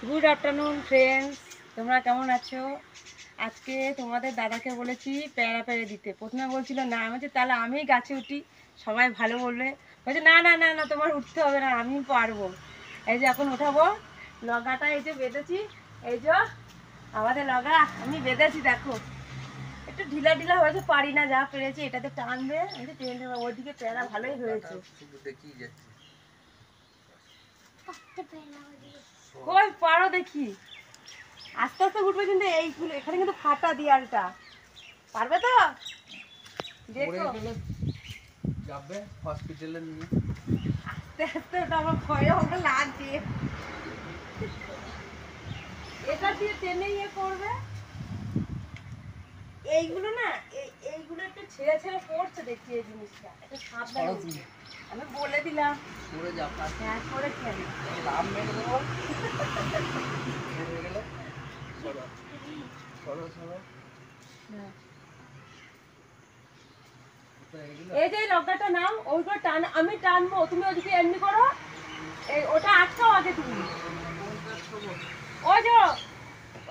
Good afternoon friends, তোমরা কেমন আছো? আজকে তোমাদের দাদাকে বলেছি পেয়ারা পেরে দিতে। প্রথমে বলছিল না, আমি বলছি তাহলে আমি গাছে উঠি, সবাই ভালো বলবে। বলছে না না না না, তোমার উঠতে হবে না, আমি পারবো। এই যে এখন উঠাবো, লগাটা এই যে বেঁধেছি, এই যে আমাদের লগা আমি বেঁধেছি, দেখো একটু ঢিলা ঢিলা হয়েছে, পারি না, যা পেরেছি এটাতে টানবে, এই যে টেনে নেবে। ওইদিকে পেয়ারা ভালোই হয়েছে। কই পারো দেখি, আস্তে আস্তে উঠবে, কিন্তু এইগুলো এখানে কিন্তু ফাটা দিয়ালটা, পারবে তো? দেখো যাবে হসপিটালে নিয়ে, আস্তে আস্তে, ওটা আমার ভয় হবে, লাগছে। এটা দিয়ে টেনে ইয়ে করবে। এইগুলো না, এইগুলো একটু ছেড়ে ছেড়ে পড়ছে, দেখছি এই জিনিসটা একটু সাবধানে। আমি বলে দিলাম পড়ে যাও, হ্যাঁ করে খেলে লাভ মেরে দেবো। পড়ে গেলে সরো সরো সরো। হ্যাঁ, এই যে লগ্গাটা নাও, ওইগুলো টান, আমি টানবো, তুমি ওদিকে এমনি করো। এই ওটা আটকাও আগে তুমি, ওই যে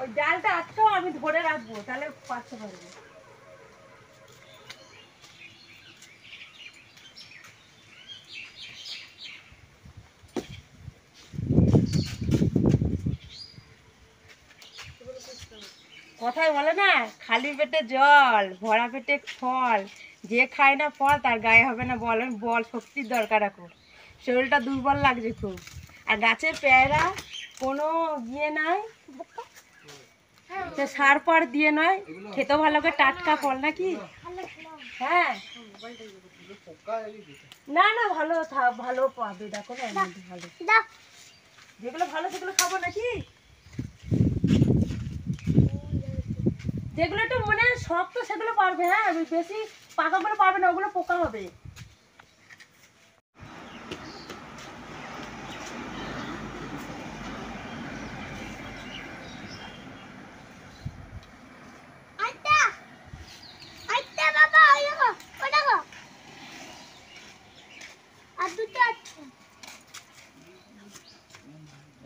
ওই ডালটা আটকাও, আমি ধরে রাখবো, তাহলে পারতে পারবে। কথায় বলে না, খালি পেটে জল, ভরা পেটে ফল, যে খায় না ফল তার গায়ে হবে না বল। আমি বল শক্তির দরকার এখন, শরীরটা দুর্বল লাগছে খুব। আর গাছের পেয়ারা কোনো ইয়ে নাই, সে সার পার দিয়ে নয়, খেতেও ভালো করে, টাটকা ফল নাকি। হ্যাঁ না না, ভালো ভালো পাবে, দেখো না এর মধ্যে ভালো, যেগুলো ভালো সেগুলো খাবো নাকি। যেগুলো একটু মানে শক্ত সেগুলো পারবে, হ্যাঁ বেশি পাকাগুলো পারবে না, ওগুলো পোকা হবে।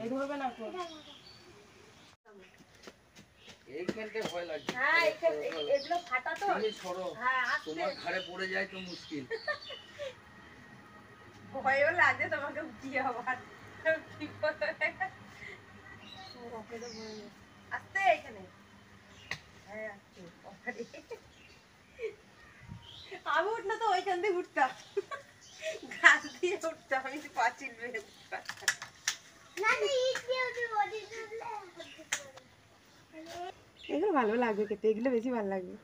এই ধরবে না তো। এইখানটা ভয় লাগছে। হ্যাঁ এগুলো ফাটা তো। তুমি সরো, হ্যাঁ তোমার ঘাড়ে পড়ে যায় তো মুশকিল। ভয়ও লাগে তোমাকে উঠিয়ে আবার, আস্তে এখানে। হ্যাঁ আস্তে, আমি উঠলে তো ওইখান দিয়ে উঠতাম, গাছ দিয়ে উঠতাম, আমি পাঁচিল বেয়ে উঠতাম। এগুলো ভালো লাগবে খেতে, এগুলো বেশি ভালো লাগবে।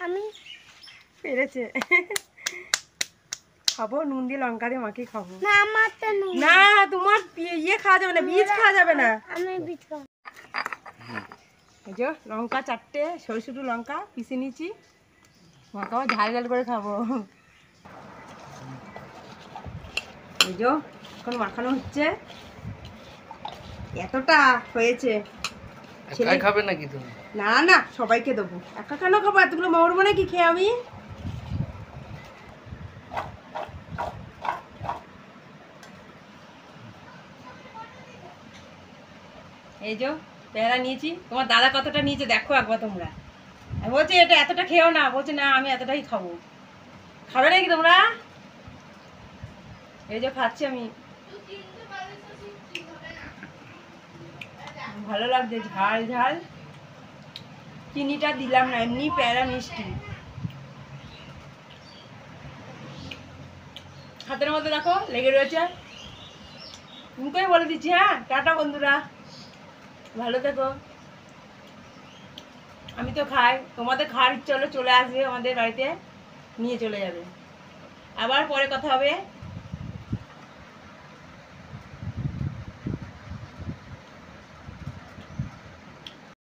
আমি পেরেছে, খাবো নুন দিয়ে লঙ্কা দিয়ে মাখিয়ে খাবো। না আমার তো না, তোমার ইয়ে খাওয়া যাবে না, বীজ খাওয়া যাবে না। আমি বীজ খাবো। এই যে লঙ্কা চারটে, সরু সরু লঙ্কা পিষে নিয়েছি, মাখাবো, ঝাল ঝাল করে খাবো। এই যে এখন মাখানো হচ্ছে, এতটা হয়েছে। একাই খাবে নাকি তুমি? না না, সবাইকে দেবো, একা কেন খাবো, এতগুলো মরবো নাকি খেয়ে আমি। এই যে পেয়ারা নিয়েছি, তোমার দাদা কতটা নিয়েছে দেখো একবার তোমরা। বলছে এটা এতটা খেয়েও না, বলছে না আমি এতটাই খাবো। খাবে নাকি তোমরা? এই যে খাচ্ছি আমি, ভালো লাগছে, ঝাল ঝাল, চিনিটা দিলাম না, এমনি পেয়ারা মিষ্টি। হাতের মধ্যে দেখো লেগে রয়েছে, মুখেই বলে দিচ্ছি। হ্যাঁ টাটা বন্ধুরা, ভালো থেকো। আমি তো খাই, তোমাদের খাওয়ার ইচ্ছা হলে চলে আসবে আমাদের বাড়িতে, নিয়ে চলে যাবে। আবার পরে কথা হবে।